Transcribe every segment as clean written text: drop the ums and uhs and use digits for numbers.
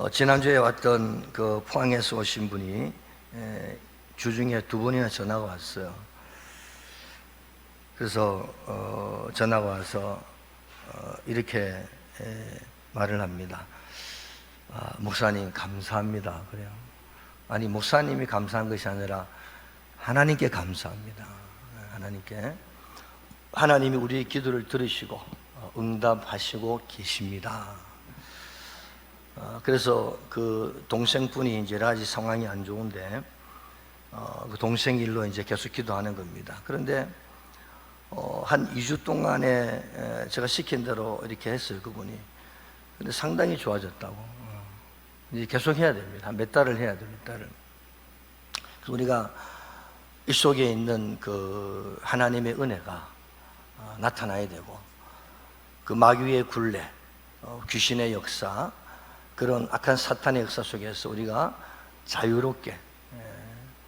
지난주에 왔던 그 포항에서 오신 분이 주중에 2번이나 전화가 왔어요. 그래서 전화가 와서 이렇게 말을 합니다. 목사님 감사합니다. 그래요. 아니, 목사님이 감사한 것이 아니라 하나님께 감사합니다. 하나님이 우리의 기도를 들으시고 응답하시고 계십니다. 그래서 그 동생분이 이제 여러 가지 상황이 안 좋은데 그 동생 일로 이제 계속 기도하는 겁니다. 그런데 한 2주 동안에 제가 시킨 대로 이렇게 했어요, 그분이. 근데 상당히 좋아졌다고. 이제 계속 해야 됩니다. 한 몇 달을 해야 돼요, 몇 달을. 그래서 우리가 이 속에 있는 그 하나님의 은혜가 나타나야 되고, 그 마귀의 굴레, 귀신의 역사, 그런 악한 사탄의 역사 속에서 우리가 자유롭게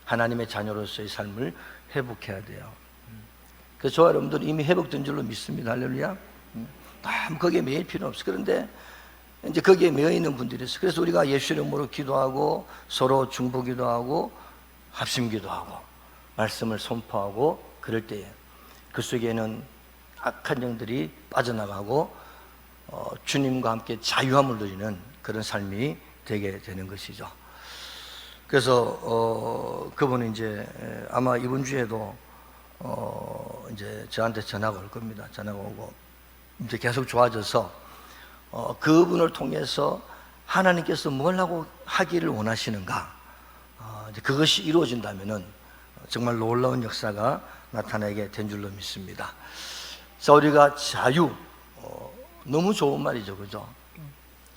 하나님의 자녀로서의 삶을 회복해야 돼요. 그래서 저와 여러분들 이미 회복된 줄로 믿습니다. 할렐루야. 너무 거기에 매일 필요 없어요. 그런데 이제 거기에 매여 있는 분들이 있어요. 그래서 우리가 예수 이름으로 기도하고 서로 중보기도 하고 합심기도 하고 말씀을 선포하고 그럴 때에 그 속에는 악한 영들이 빠져나가고 주님과 함께 자유함을 누리는 그런 삶이 되게 되는 것이죠. 그래서 그분은 이제 아마 이번 주에도 이제 저한테 전화가 올 겁니다. 전화가 오고 이제 계속 좋아져서 그분을 통해서 하나님께서 뭘 하기를 원하시는가, 이제 그것이 이루어진다면은 정말 놀라운 역사가 나타나게 된 줄로 믿습니다. 자, 우리가 자유, 너무 좋은 말이죠, 그죠?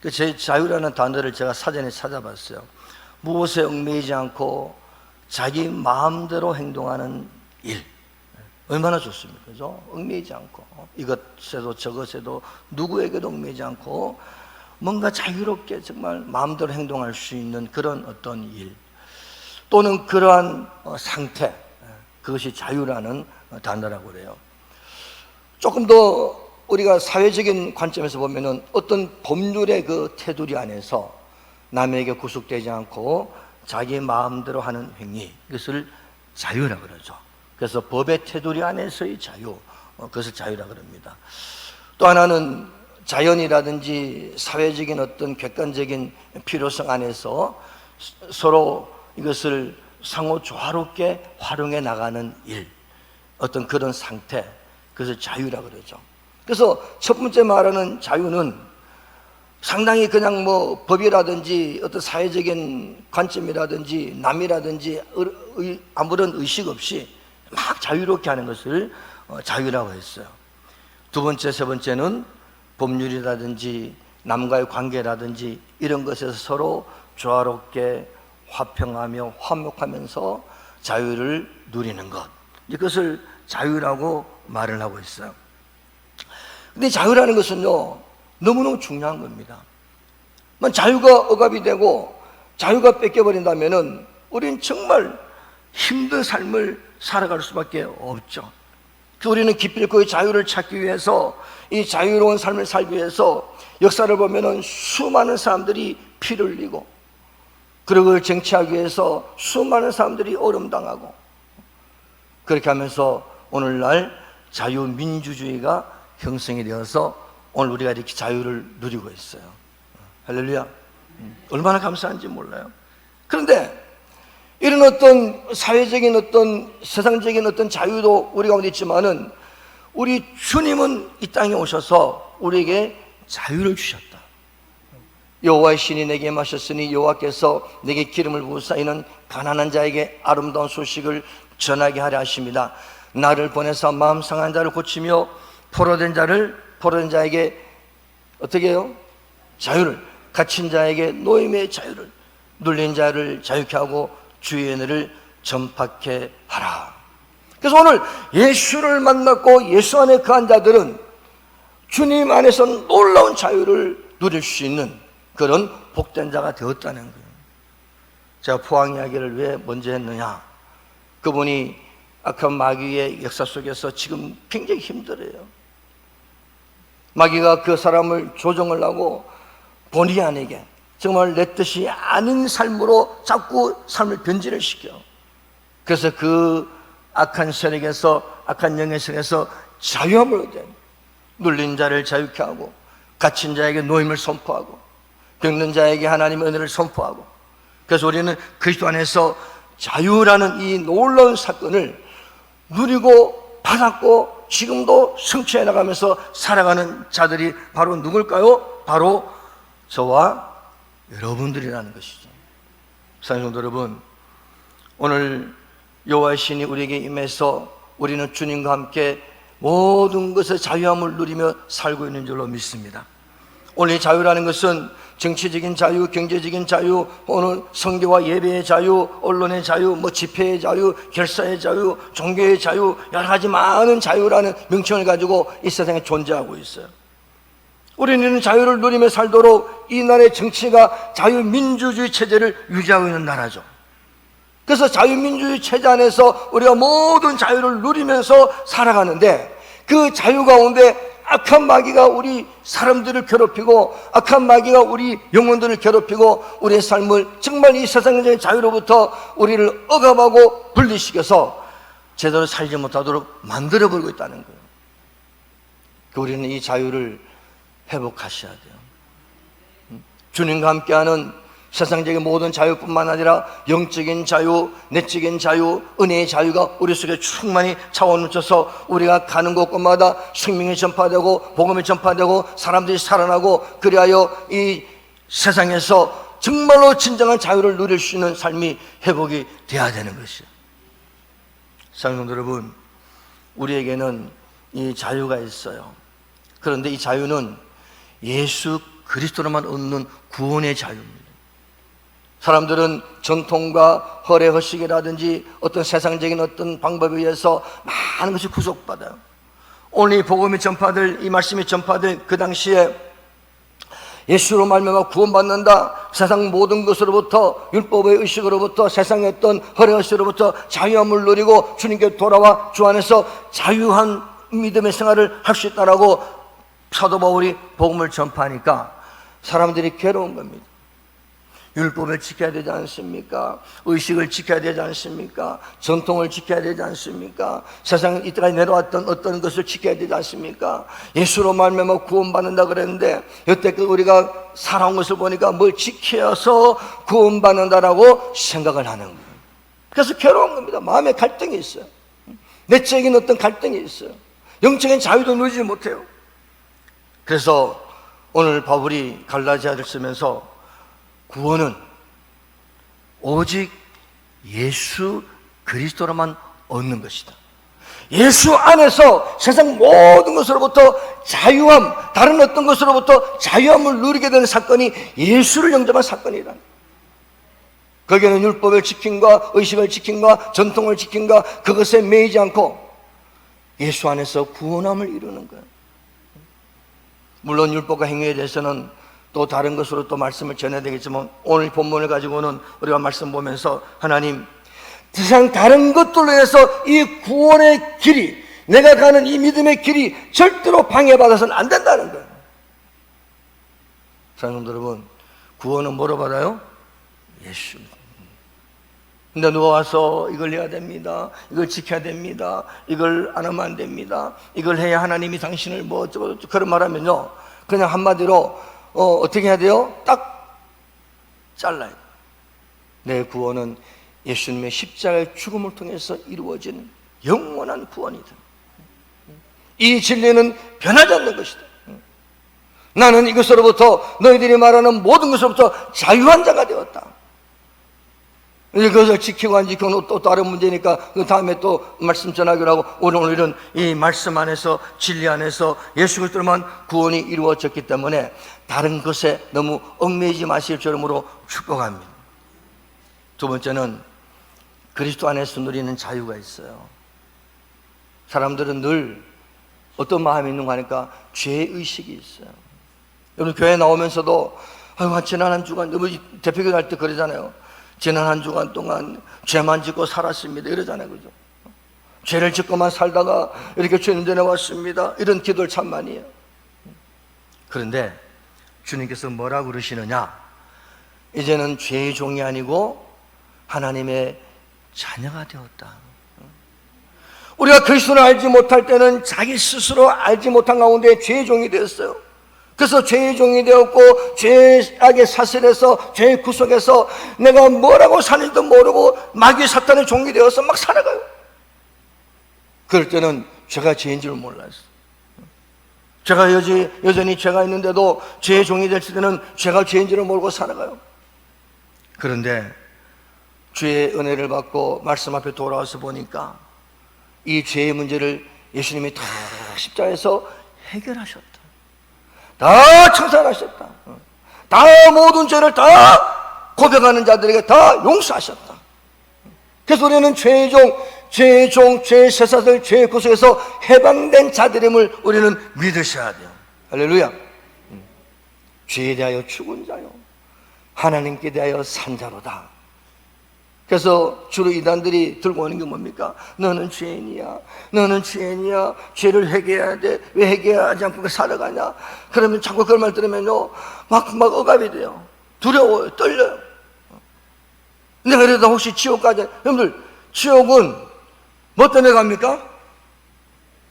그 제 자유라는 단어를 제가 사전에 찾아봤어요. 무엇에 얽매이지 않고 자기 마음대로 행동하는 일, 얼마나 좋습니까, 그죠? 얽매이지 않고 이것에도 저것에도 누구에게도 얽매이지 않고 뭔가 자유롭게 정말 마음대로 행동할 수 있는 그런 어떤 일, 또는 그러한 상태, 그것이 자유라는 단어라고 그래요. 조금 더 우리가 사회적인 관점에서 보면은 어떤 법률의 그 테두리 안에서 남에게 구속되지 않고 자기 마음대로 하는 행위, 이것을 자유라 그러죠. 그래서 법의 테두리 안에서의 자유, 그것을 자유라 그럽니다. 또 하나는 자연이라든지 사회적인 어떤 객관적인 필요성 안에서 서로 이것을 상호 조화롭게 활용해 나가는 일, 어떤 그런 상태, 그것을 자유라 그러죠. 그래서 첫 번째 말하는 자유는 상당히 그냥 뭐 법이라든지 어떤 사회적인 관점이라든지 남이라든지 아무런 의식 없이 막 자유롭게 하는 것을 자유라고 했어요. 두 번째, 세 번째는 법률이라든지 남과의 관계라든지 이런 것에서 서로 조화롭게 화평하며 화목하면서 자유를 누리는 것, 이것을 자유라고 말을 하고 있어요. 근데 자유라는 것은요, 너무너무 중요한 겁니다. 자유가 억압이 되고 자유가 뺏겨버린다면은 우리는 정말 힘든 삶을 살아갈 수밖에 없죠. 우리는 기필코 자유를 찾기 위해서, 이 자유로운 삶을 살기 위해서 역사를 보면은 수많은 사람들이 피를 흘리고, 그리고 그걸 쟁취하기 위해서 수많은 사람들이 어려움당하고, 그렇게 하면서 오늘날 자유민주주의가 형성이 되어서 오늘 우리가 이렇게 자유를 누리고 있어요. 할렐루야. 얼마나 감사한지 몰라요. 그런데 이런 어떤 사회적인 어떤 세상적인 어떤 자유도 우리 가운데 있지만은 우리 주님은 이 땅에 오셔서 우리에게 자유를 주셨다. 여호와의 신이 내게 임하셨으니 여호와께서 내게 기름을 부으사 이는 가난한 자에게 아름다운 소식을 전하게 하려 하십니다. 나를 보내서 마음 상한 자를 고치며 포로된 자에게 어떻게 해요? 자유를, 갇힌 자에게 노임의 자유를, 눌린 자를 자유케 하고 주의 은혜를 전파케 하라. 그래서 오늘 예수를 만났고 예수 안에 거한 자들은 주님 안에서 놀라운 자유를 누릴 수 있는 그런 복된 자가 되었다는 거예요. 제가 포항 이야기를 왜 먼저 했느냐, 그분이 악한 마귀의 역사 속에서 지금 굉장히 힘들어요. 마귀가 그 사람을 조종을 하고 본의 아니게 정말 내 뜻이 아닌 삶으로 자꾸 삶을 변질을 시켜. 그래서 그 악한 세력에서, 악한 영의 세력에서 자유함을 얻어야 돼. 눌린 자를 자유케 하고, 갇힌 자에게 노임을 선포하고, 병든 자에게 하나님의 은혜를 선포하고. 그래서 우리는 그리스도 안에서 자유라는 이 놀라운 사건을 누리고 받았고 지금도 성취해 나가면서 살아가는 자들이 바로 누굴까요? 바로 저와 여러분들이라는 것이죠. 사랑하는 성도 여러분, 오늘 여호와의 신이 우리에게 임해서 우리는 주님과 함께 모든 것의 자유함을 누리며 살고 있는 줄로 믿습니다. 오늘 이 자유라는 것은 정치적인 자유, 경제적인 자유, 오늘 성교와 예배의 자유, 언론의 자유, 집회의 자유, 결사의 자유, 종교의 자유, 여러 가지 많은 자유라는 명칭을 가지고 이 세상에 존재하고 있어요. 우리는 자유를 누리며 살도록 이 나라의 정치가 자유민주주의 체제를 유지하고 있는 나라죠. 그래서 자유민주주의 체제 안에서 우리가 모든 자유를 누리면서 살아가는데, 그 자유 가운데 악한 마귀가 우리 사람들을 괴롭히고, 악한 마귀가 우리 영혼들을 괴롭히고, 우리의 삶을 정말 이 세상적인 자유로부터 우리를 억압하고 분리시켜서 제대로 살지 못하도록 만들어버리고 있다는 거예요. 우리는 이 자유를 회복하셔야 돼요. 주님과 함께하는 세상적인 모든 자유뿐만 아니라 영적인 자유, 내적인 자유, 은혜의 자유가 우리 속에 충만히 차오르면서 우리가 가는 곳곳마다 생명이 전파되고 복음이 전파되고 사람들이 살아나고, 그리하여 이 세상에서 정말로 진정한 자유를 누릴 수 있는 삶이 회복이 돼야 되는 것이에요. 사랑하는 성도 여러분, 우리에게는 이 자유가 있어요. 그런데 이 자유는 예수 그리스도로만 얻는 구원의 자유입니다. 사람들은 전통과 허례 허식이라든지 어떤 세상적인 어떤 방법에 의해서 많은 것이 구속받아요. 오늘 이 복음이 전파될, 이 말씀이 전파될 그 당시에 예수로 말미암아 구원받는다, 세상 모든 것으로부터, 율법의 의식으로부터, 세상의 어떤 허례 허식으로부터 자유함을 누리고 주님께 돌아와 주 안에서 자유한 믿음의 생활을 할 수 있다라고 사도 바울이 복음을 전파하니까 사람들이 괴로운 겁니다. 율법을 지켜야 되지 않습니까? 의식을 지켜야 되지 않습니까? 전통을 지켜야 되지 않습니까? 세상 이때까지 내려왔던 어떤 것을 지켜야 되지 않습니까? 예수로 말미암아 구원받는다 그랬는데 여태껏 우리가 살아온 것을 보니까 뭘 지켜서 구원받는다라고 생각을 하는 거예요. 그래서 괴로운 겁니다. 마음에 갈등이 있어요. 내적인 어떤 갈등이 있어요. 영적인 자유도 누리지 못해요. 그래서 오늘 바울이 갈라디아를 쓰면서 구원은 오직 예수 그리스도로만 얻는 것이다. 예수 안에서 세상 모든 것으로부터 자유함, 다른 어떤 것으로부터 자유함을 누리게 되는 사건이 예수를 영접한 사건이다. 거기에는 율법을 지킴과 의식을 지킴과 전통을 지킴과 그것에 매이지 않고 예수 안에서 구원함을 이루는 거예요. 물론 율법과 행위에 대해서는 또 다른 것으로 또 말씀을 전해야 되겠지만, 오늘 본문을 가지고는 우리가 말씀 보면서 하나님, 세상 다른 것들로 인해서 이 구원의 길이, 내가 가는 이 믿음의 길이 절대로 방해받아서는 안 된다는 거예요. 사랑하는 여러분, 구원은 뭐로 받아요? 예수. 근데 누가 와서 이걸 해야 됩니다, 이걸 지켜야 됩니다, 이걸 안 하면 안 됩니다, 이걸 해야 하나님이 당신을 뭐 어쩌고 그런 말하면요, 그냥 한마디로 어떻게 해야 돼요? 딱 잘라야 돼요. 내 구원은 예수님의 십자가의 죽음을 통해서 이루어진 영원한 구원이다. 이 진리는 변하지 않는 것이다. 나는 이것으로부터, 너희들이 말하는 모든 것으로부터 자유한 자가 되었다. 그것을 지키고 안 지키고 또 다른 문제니까 그 다음에 또 말씀 전하기로 하고, 오늘은 이 말씀 안에서, 진리 안에서 예수 그리스도로만 구원이 이루어졌기 때문에 다른 것에 너무 얽매이지 마실 줄로 축복합니다. 두 번째는 그리스도 안에서 누리는 자유가 있어요. 사람들은 늘 어떤 마음이 있는가 하니까 죄의식이 있어요. 여러분, 교회 나오면서도 지난 한 주간, 너무 대표교회 할 때 그러잖아요. 지난 한 주간 동안 죄만 짓고 살았습니다, 이러잖아요. 그죠? 죄를 짓고만 살다가 이렇게 주님 전에 왔습니다, 이런 기도를 참 많이 해요. 그런데 주님께서 뭐라고 그러시느냐? 이제는 죄의 종이 아니고 하나님의 자녀가 되었다. 우리가 그리스도를 알지 못할 때는 자기 스스로 알지 못한 가운데 죄의 종이 되었어요. 그래서 죄의 종이 되었고 죄악의 사슬에서 죄의 구속에서 내가 뭐라고 사는지도 모르고 마귀 사탄의 종이 되어서 막 살아가요. 그럴 때는 죄가 죄인 줄 몰랐어요. 제가 여전히 죄가 있는데도 죄의 종이 될 때는 죄가 죄인 줄을 모르고 살아가요. 그런데 주의 은혜를 받고 말씀 앞에 돌아와서 보니까 이 죄의 문제를 예수님이 다 십자가에서 해결하셨다. 다 청산하셨다. 다 모든 죄를 다 고백하는 자들에게 다 용서하셨다. 그래서 우리는 죄의 종, 죄의 쇠사슬, 죄의 구속에서 해방된 자들임을 우리는 믿으셔야 돼요. 할렐루야. 죄에 대하여 죽은 자요, 하나님께 대하여 산 자로다. 그래서 주로 이단들이 들고 오는 게 뭡니까? 너는 죄인이야, 너는 죄인이야, 죄를 회개해야 돼. 왜 회개하지 않고 살아가냐? 그러면 자꾸 그런 말 들으면요 막 억압이 돼요. 두려워요, 떨려요. 근데 그래도 혹시 지옥 가자. 여러분들, 지옥은 뭐 때문에 갑니까?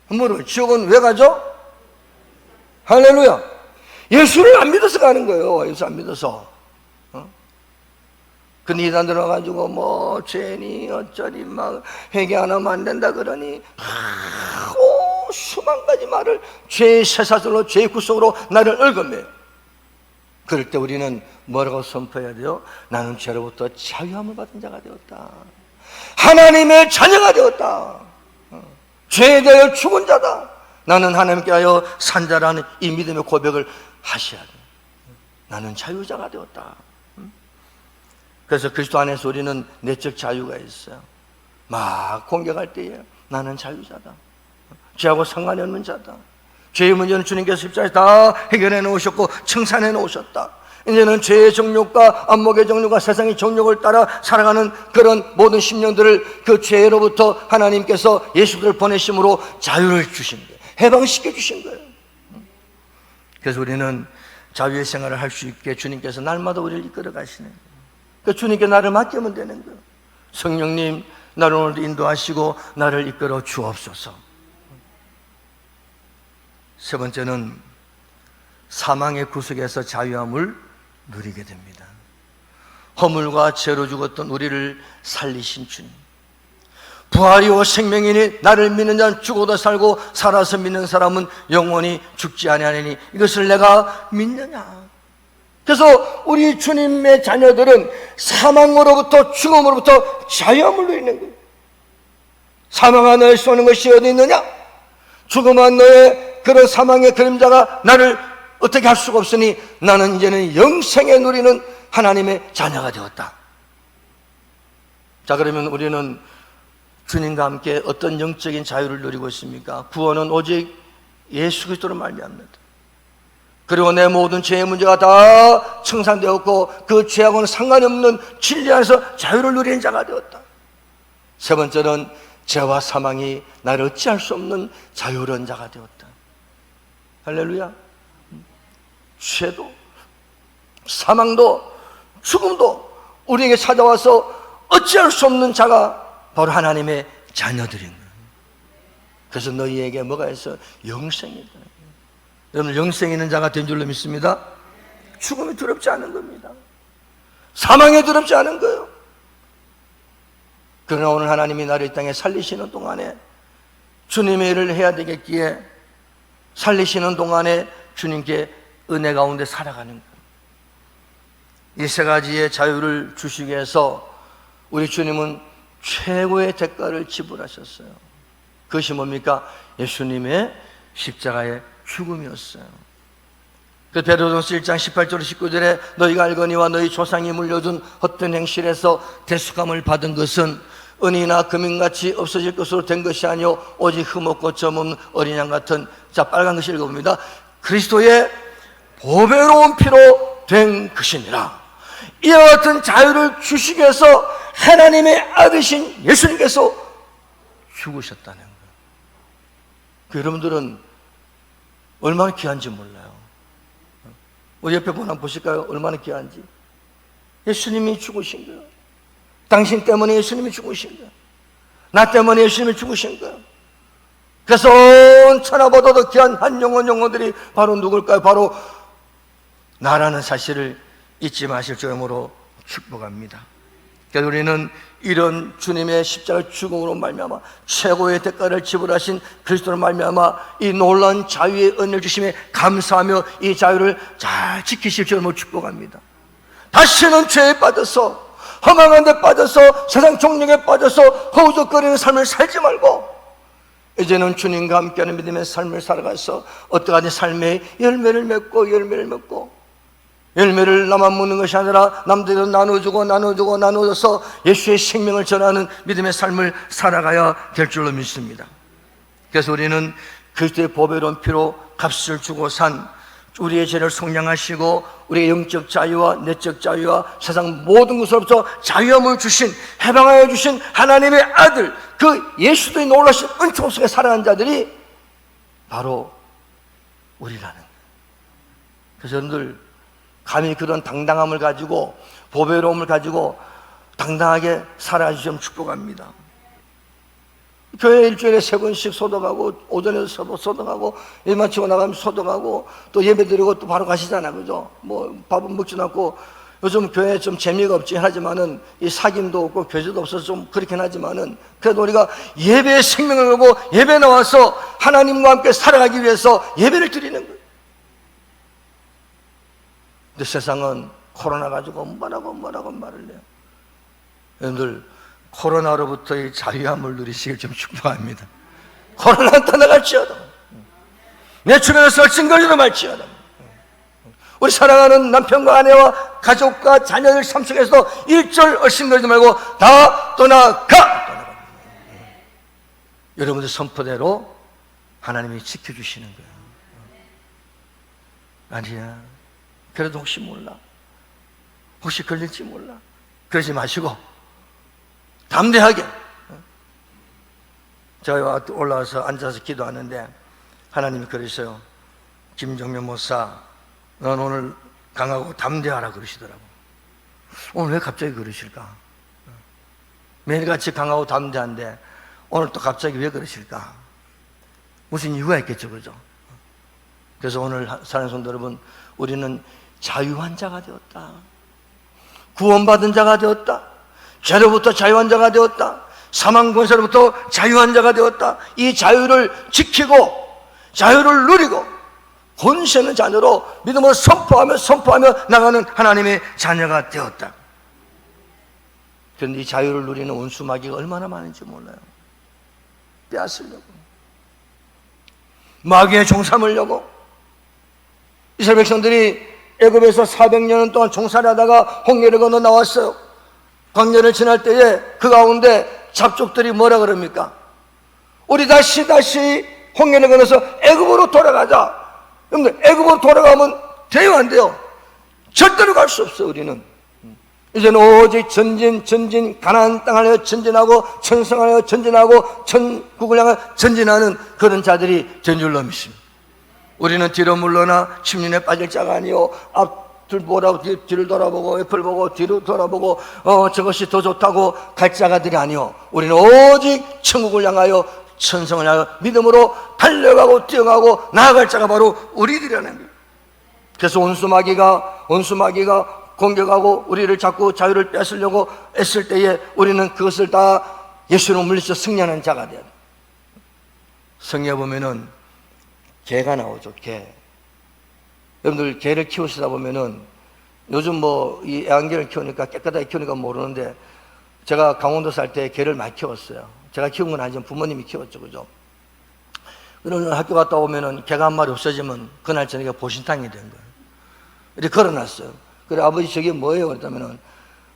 물어요. 지옥은 왜 가죠? 할렐루야. 예수를 안 믿어서 가는 거예요. 예수 안 믿어서. 근데 이단들 와가지고 뭐 죄니 어쩌니 막 회개 안 하면 안 된다 그러니 수만 가지 말을 죄의 쇠사슬로 죄의 구속으로 나를 얽어매요. 그럴 때 우리는 뭐라고 선포해야 돼요? 나는 죄로부터 자유함을 받은 자가 되었다. 하나님의 자녀가 되었다. 죄에 대하여 죽은 자다. 나는 하나님께 하여 산 자라는 이 믿음의 고백을 하셔야 돼요. 나는 자유자가 되었다. 그래서 그리스도 안에서 우리는 내적 자유가 있어요. 막 공격할 때에 나는 자유자다. 죄하고 상관이 없는 자다. 죄의 문제는 주님께서 십자가에 다 해결해 놓으셨고 청산해 놓으셨다. 이제는 죄의 정욕과 안목의 정욕과 세상의 정욕을 따라 살아가는 그런 모든 심령들을 그 죄로부터 하나님께서 예수를 보내심으로 자유를 주신 거예요. 해방시켜 주신 거예요. 그래서 우리는 자유의 생활을 할 수 있게 주님께서 날마다 우리를 이끌어 가시는 거예요. 그 주님께 나를 맡기면 되는 거예요. 성령님, 나를 오늘도 인도하시고 나를 이끌어 주옵소서. 세 번째는 사망의 구속에서 자유함을 누리게 됩니다. 허물과 죄로 죽었던 우리를 살리신 주님, 부활이요 생명이니 나를 믿는 자는 죽어도 살고 살아서 믿는 사람은 영원히 죽지 아니하리니 이것을 내가 믿느냐. 그래서 우리 주님의 자녀들은 사망으로부터 죽음으로부터 자유함을 누리는 거예요. 사망아 너의 쏘는 것이 어디 있느냐? 죽음아 너의 그런 사망의 그림자가 나를 어떻게 할 수가 없으니 나는 이제는 영생에 누리는 하나님의 자녀가 되었다. 자, 그러면 우리는 주님과 함께 어떤 영적인 자유를 누리고 있습니까? 구원은 오직 예수 그리스도로 말미암는다. 그리고 내 모든 죄의 문제가 다 청산되었고 그 죄하고는 상관이 없는 진리 안에서 자유를 누리는 자가 되었다. 세 번째는 죄와 사망이 나를 어찌할 수 없는 자유로운 자가 되었다. 할렐루야. 죄도 사망도 죽음도 우리에게 찾아와서 어찌할 수 없는 자가 바로 하나님의 자녀들인 거예요. 그래서 너희에게 뭐가 있어? 영생이다. 여러분, 영생 있는 자가 된 줄로 믿습니다. 죽음이 두렵지 않은 겁니다. 사망이 두렵지 않은 거예요. 그러나 오늘 하나님이 나를 이 땅에 살리시는 동안에 주님의 일을 해야 되겠기에 살리시는 동안에 주님께 은혜 가운데 살아가는 거예요. 이 세 가지의 자유를 주시기 위해서 우리 주님은 최고의 대가를 지불하셨어요. 그것이 뭡니까? 예수님의 십자가의 죽음이었어요. 그 베드로전서 1장 18절 19절에 너희가 알거니와 너희 조상이 물려준 헛된 행실에서 대속함을 받은 것은 은이나 금인같이 없어질 것으로 된 것이 아니오 오직 흠없고 점없는 어린 양 같은, 자, 빨간 글씨 읽어봅니다. 그리스도의 보배로운 피로 된 것이니라. 이와 같은 자유를 주시기 위해서 하나님의 아들이신 예수님께서 죽으셨다는 거예요. 그 여러분들은 얼마나 귀한지 몰라요. 우리 옆에 분 한번 보실까요? 얼마나 귀한지. 예수님이 죽으신 거예요. 당신 때문에 예수님이 죽으신 거예요. 나 때문에 예수님이 죽으신 거예요. 그래서 온 천하보다도 귀한 한 영혼들이 바로 누굴까요? 바로 나라는 사실을 잊지 마실 점으로 축복합니다. 그래서 우리는 이런 주님의 십자가 죽음으로 말미암아 최고의 대가를 지불하신 그리스도로 말미암아 이 놀라운 자유의 은혜를 주심에 감사하며 이 자유를 잘 지키실 줄로 축복합니다. 다시는 죄에 빠져서 허망한 데 빠져서 세상 종력에 빠져서 허우적거리는 삶을 살지 말고 이제는 주님과 함께하는 믿음의 삶을 살아가서 어떠한 삶의 열매를 맺고 열매를 나만 먹는 것이 아니라 남들도 나눠줘서 예수의 생명을 전하는 믿음의 삶을 살아가야 될 줄로 믿습니다. 그래서 우리는 그리스도의 보배로운 피로 값을 주고 산 우리의 죄를 속량하시고 우리의 영적 자유와 내적 자유와 세상 모든 것으로부터 자유함을 주신, 해방하여 주신 하나님의 아들, 그 예수의 놀라신 은총 속에 살아가는 자들이 바로 우리라는 거예요. 그래서 여러분들 감히 그런 당당함을 가지고 보배로움을 가지고 당당하게 살아주시면 축복합니다. 교회 일주일에 3번씩 소독하고 오전에도 소독하고 일 마치고 나가면 소독하고 또 예배 드리고 또 바로 가시잖아, 그죠? 뭐 밥은 먹지도 않고 요즘 교회에 좀 재미가 없지 하지만은 이 사귐도 없고 교제도 없어서 좀 그렇긴 하지만은 그래도 우리가 예배에 생명을 걸고 예배 나와서 하나님과 함께 살아가기 위해서 예배를 드리는 거예요. 근데 세상은 코로나 가지고 뭐라고 말을 해요. 여러분들 코로나로부터의 자유함을 누리시길 좀 축복합니다. 코로나는 떠나갈지어다. 내 주변에서 얼씬거리도 말지어다. 우리 사랑하는 남편과 아내와 가족과 자녀들 삶 속에서 일절 얼씬거리지 말고 다 떠나가! 여러분들 선포대로 하나님이 지켜주시는 거예요. 아니야, 그래도 혹시 몰라, 혹시 걸릴지 몰라, 그러지 마시고 담대하게. 제가 올라와서 앉아서 기도하는데 하나님이 그러셔요. 김정면 목사, 넌 오늘 강하고 담대하라 그러시더라고. 오늘 왜 갑자기 그러실까? 매일같이 강하고 담대한데 오늘 또 갑자기 왜 그러실까? 무슨 이유가 있겠죠, 그죠? 그래서 오늘 사랑하는 성도 여러분, 우리는 자유한 자가 되었다. 구원받은 자가 되었다. 죄로부터 자유한 자가 되었다. 사망 권세로부터 자유한 자가 되었다. 이 자유를 지키고 자유를 누리고 권세 있는 자녀로 믿음으로 선포하며 나가는 하나님의 자녀가 되었다. 그런데 이 자유를 누리는 원수마귀가 얼마나 많은지 몰라요. 빼앗으려고, 마귀의 종삼으려고. 이스라엘 백성들이 애굽에서 400년 동안 종살이 하다가 홍해를 건너 나왔어요. 광야를 지날 때에 그 가운데 잡족들이 뭐라 그럽니까? 우리 다시 홍해를 건너서 애굽으로 돌아가자. 여러분들, 애굽으로 돌아가면 돼요, 안 돼요? 절대로 갈 수 없어요. 우리는 이제는 오직 전진, 가나안 땅을 향해 전진하고 천성을 향해 전진하고 천국을 향해 전진하는 그런 자들이 된 줄로 믿습니다. 우리는 뒤로 물러나 침륜에 빠질 자가 아니요 앞을 보라고 뒤를 돌아보고 옆을 보고 뒤로 돌아보고 저것이 더 좋다고 갈 자가들이 아니요 우리는 오직 천국을 향하여 천성을 향하여 믿음으로 달려가고 뛰어가고 나아갈 자가 바로 우리들이라는 거예요. 그래서 원수마귀가 공격하고 우리를 자꾸 자유를 뺏으려고 애쓸 때에 우리는 그것을 다 예수로 물리쳐 승리하는 자가 돼야 돼요. 성경에 보면은 개가 나오죠, 개. 여러분들 개를 키우시다 보면은 요즘 이 애완개를 키우니까 깨끗하게 키우니까 모르는데 제가 강원도 살 때 개를 많이 키웠어요. 제가 키운 건 아니지만 부모님이 키웠죠, 그죠? 그러면 학교 갔다 오면은 개가 한 마리 없어지면 그날 저녁에 보신탕이 된 거예요. 이렇게 걸어놨어요. 그래, 아버지 저게 뭐예요? 그랬다면은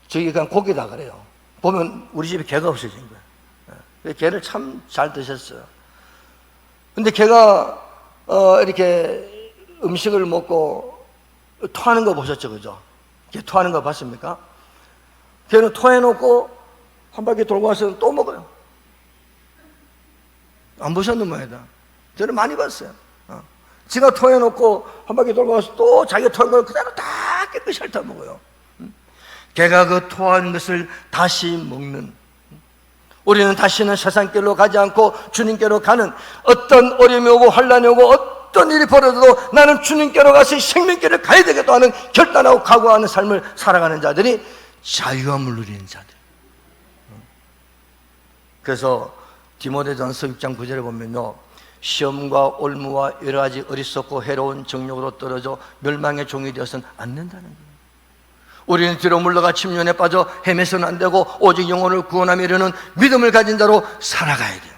저기 그냥 고기다 그래요. 보면 우리 집에 개가 없어진 거예요. 개를 참 잘 드셨어요. 근데 개가 이렇게 음식을 먹고 토하는 거 보셨죠, 그죠? 개 토하는 거 봤습니까? 개는 토해놓고 한 바퀴 돌고 와서 또 먹어요. 안 보셨는 모양이다. 저는 많이 봤어요. 지가 토해놓고 한 바퀴 돌고 와서 또 자기가 토한 걸 그대로 다 깨끗이 핥아먹어요. 개가 그 토한 것을 다시 먹는, 우리는 다시는 세상길로 가지 않고 주님께로 가는, 어떤 어려움이 오고 환난이 오고 어떤 일이 벌어져도 나는 주님께로 가서 생명길을 가야 되겠다 하는 결단하고 각오하는 삶을 살아가는 자들이 자유함을 누리는 자들. 그래서 디모데전서 6장 9절에 보면요, 시험과 올무와 여러 가지 어리석고 해로운 정욕으로 떨어져 멸망의 종이 되어서는 안 된다는 거예요. 우리는 뒤로 물러가 침륜에 빠져 헤매서는 안 되고 오직 영혼을 구원하며 이르는 믿음을 가진 자로 살아가야 돼요.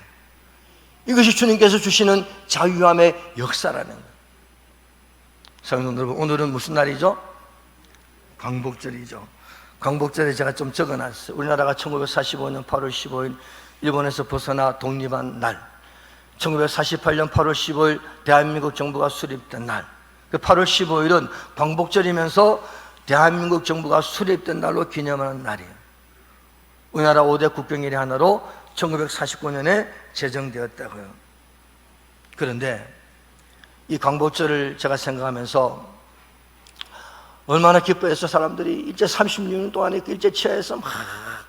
이것이 주님께서 주시는 자유함의 역사라는 거예요. 성도 여러분, 오늘은 무슨 날이죠? 광복절이죠. 광복절에 제가 좀 적어놨어요. 우리나라가 1945년 8월 15일 일본에서 벗어나 독립한 날, 1948년 8월 15일 대한민국 정부가 수립된 날, 그 8월 15일은 광복절이면서 대한민국 정부가 수립된 날로 기념하는 날이에요. 우리나라 5대 국경일의 하나로 1949년에 제정되었다고요. 그런데 이 광복절을 제가 생각하면서 얼마나 기뻐해서 사람들이 일제 36년 동안에 그 일제 치하에서 막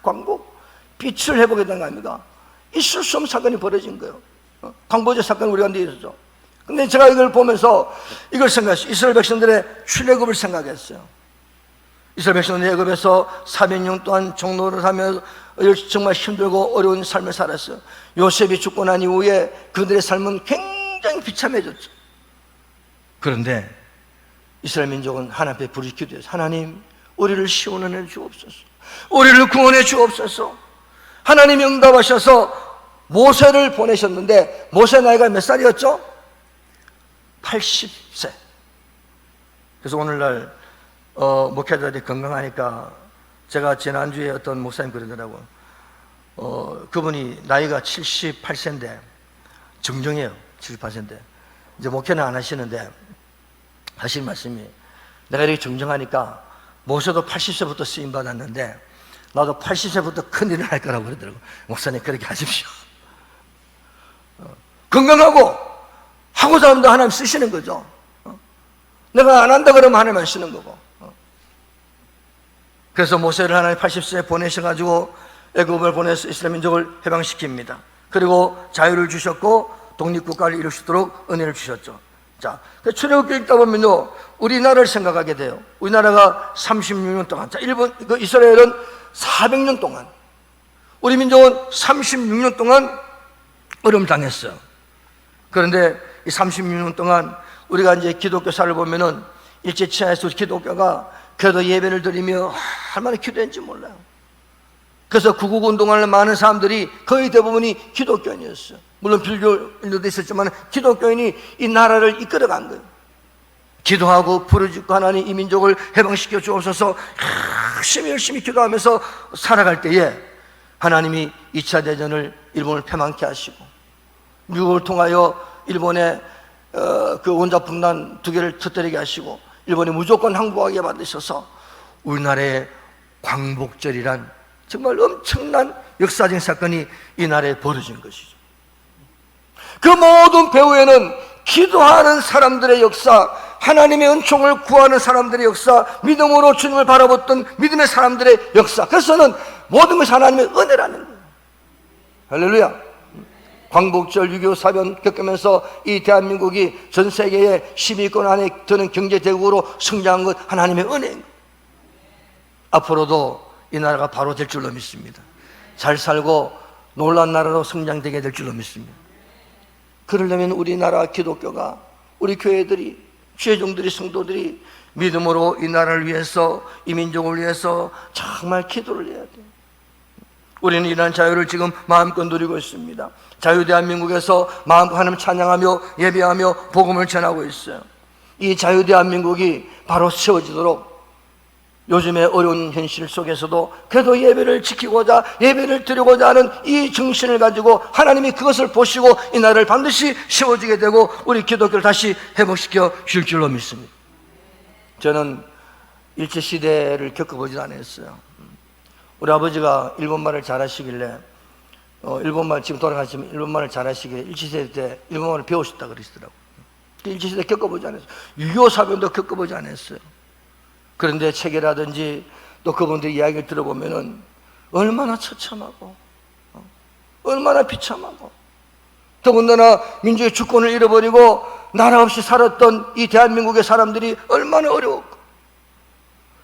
광복, 빛을 회복해야 되는 거 아닙니까? 있을 수 없는 사건이 벌어진 거예요. 광복절 사건이 우리가 가운데 있었죠. 근데 제가 이걸 보면서 이걸 생각했어요. 이스라엘 백성들의 출애굽을 생각했어요. 이스라엘 백성들은 애굽에서 400년 동안 종노를 하며 정말 힘들고 어려운 삶을 살았어요. 요셉이 죽고 난 이후에 그들의 삶은 굉장히 비참해졌죠. 그런데 이스라엘 민족은 하나님 앞에 부르짖 기도했어요. 하나님, 우리를 시온해 주옵소서. 우리를 구원해 주옵소서. 하나님이 응답하셔서 모세를 보내셨는데, 모세 나이가 몇 살이었죠? 80세. 그래서 오늘날 목회자들이 건강하니까, 제가 지난주에 어떤 목사님 그러더라고요. 그분이 나이가 78세인데 정정해요. 78세인데 이제 목회는 안 하시는데 하신 말씀이, 내가 이렇게 정정하니까 모세도 80세부터 쓰임 받았는데 나도 80세부터 큰일을 할 거라고 그러더라고요. 목사님, 그렇게 하십시오. 건강하고 하고자 하면 하나님 쓰시는 거죠. 내가 안 한다 그러면 하나님만 쓰는 거고. 그래서 모세를 하나님 80세에 보내셔가지고 애굽을 보내서 이스라엘 민족을 해방시킵니다. 그리고 자유를 주셨고 독립국가를 이룰 수 있도록 은혜를 주셨죠. 자, 출애굽기 읽다 보면요, 우리나라를 생각하게 돼요. 우리나라가 36년 동안, 자, 이스라엘은 400년 동안, 우리 민족은 36년 동안 어려움을 당했어요. 그런데 이 36년 동안 우리가 이제 기독교사를 보면은 일제 치하에서 기독교가 그래도 예배를 드리며 얼마나 기도했는지 몰라요. 그래서 구국 운동하는 많은 사람들이 거의 대부분이 기독교인이었어요. 물론 불교인도 있었지만 기독교인이 이 나라를 이끌어간 거예요. 기도하고 부르짖고 하나님 이 민족을 해방시켜 주옵소서 열심히 기도하면서 살아갈 때에 하나님이 2차 대전을 일본을 패망케 하시고 미국을 통하여 일본의 그 원자폭탄 2개를 터뜨리게 하시고 일본이 무조건 항복하게 만드셔서 우리나라의 광복절이란 정말 엄청난 역사적인 사건이 이 나라에 벌어진 것이죠. 그 모든 배후에는 기도하는 사람들의 역사, 하나님의 은총을 구하는 사람들의 역사, 믿음으로 주님을 바라봤던 믿음의 사람들의 역사, 그래서는 모든 것이 하나님의 은혜라는 거예요. 할렐루야. 광복절 6.25 사변 겪으면서 이 대한민국이 전 세계의 10위권 안에 드는 경제대국으로 성장한 것 하나님의 은혜입니다. 앞으로도 이 나라가 바로 될 줄로 믿습니다. 잘 살고 놀라운 나라로 성장되게 될 줄로 믿습니다. 그러려면 우리나라 기독교가, 우리 교회들이, 죄종들이, 성도들이 믿음으로 이 나라를 위해서, 이 민족을 위해서 정말 기도를 해야 돼요. 우리는 이러한 자유를 지금 마음껏 누리고 있습니다. 자유대한민국에서 마음껏 하나님 찬양하며 예배하며 복음을 전하고 있어요. 이 자유대한민국이 바로 세워지도록 요즘의 어려운 현실 속에서도 그래도 예배를 지키고자, 예배를 드리고자 하는 이 정신을 가지고 하나님이 그것을 보시고 이 나라를 반드시 세워지게 되고 우리 기독교를 다시 회복시켜 줄 줄로 믿습니다. 저는 일제시대를 겪어보지 않았어요. 우리 아버지가 일본말을 잘하시길래 일본말, 지금 돌아가시면 일본말을 잘하시길래 일제시대 때 일본말을 배우셨다 그러시더라고요. 일제시대 겪어보지 않았어요. 6.25 사변도 겪어보지 않았어요. 그런데 책이라든지 또 그분들 이야기를 들어보면은 얼마나 처참하고 얼마나 비참하고, 더군다나 민주의 주권을 잃어버리고 나라 없이 살았던 이 대한민국의 사람들이 얼마나 어려웠고,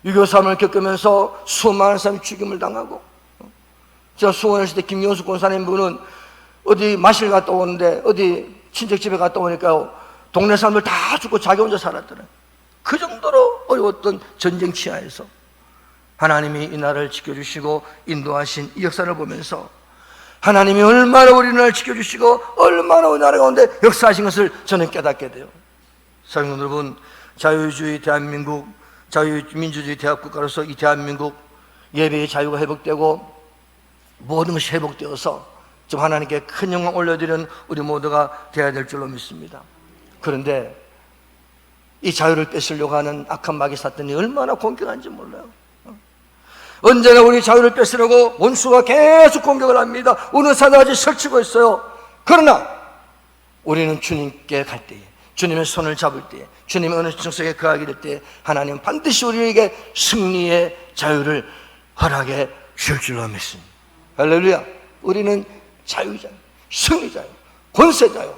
6.25 겪으면서 수많은 사람이 죽임을 당하고, 제가 수원에 있을 때 김용수 권사님 분은 어디 마실 갔다 오는데 어디 친척 집에 갔다 오니까 동네 사람들 다 죽고 자기 혼자 살았더래. 그 정도로 어려웠던 전쟁 치하에서 하나님이 이 나라를 지켜주시고 인도하신 이 역사를 보면서 하나님이 얼마나 우리나라를 지켜주시고 얼마나 우리나라 가운데 역사하신 것을 저는 깨닫게 돼요. 사랑하는 여러분, 자유주의 대한민국, 자유민주주의 대합국가로서 이 대한민국 예배의 자유가 회복되고 모든 것이 회복되어서 좀 하나님께 큰 영광 올려드리는 우리 모두가 되어야 될 줄로 믿습니다. 그런데 이 자유를 뺏으려고 하는 악한 마귀 사탄이 얼마나 공격한지 몰라요. 언제나 우리 자유를 뺏으려고 원수가 계속 공격을 합니다. 어느 사자같이 설치고 있어요. 그러나 우리는 주님께 갈 때에, 주님의 손을 잡을 때에, 주님의 어느 정속에 거하게 될 때에 하나님은 반드시 우리에게 승리의 자유를 허락해 주실 줄로 믿습니다. 할렐루야. 우리는 자유자요, 승리자요, 권세자요,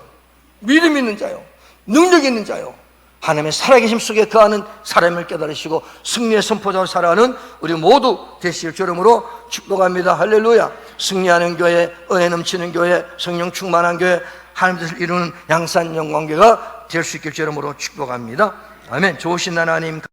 믿음 있는 자요, 능력 있는 자요, 하나님의 살아계심 속에 거하는 사람을 깨달으시고 승리의 선포자로 살아가는 우리 모두 되실 줄 이름으로 축복합니다. 할렐루야. 승리하는 교회, 은혜 넘치는 교회, 성령 충만한 교회, 하나님 뜻을 이루는 양산 영광교회가 될 수 있길 줄 이름으로 축복합니다. 아멘. 좋으신 하나님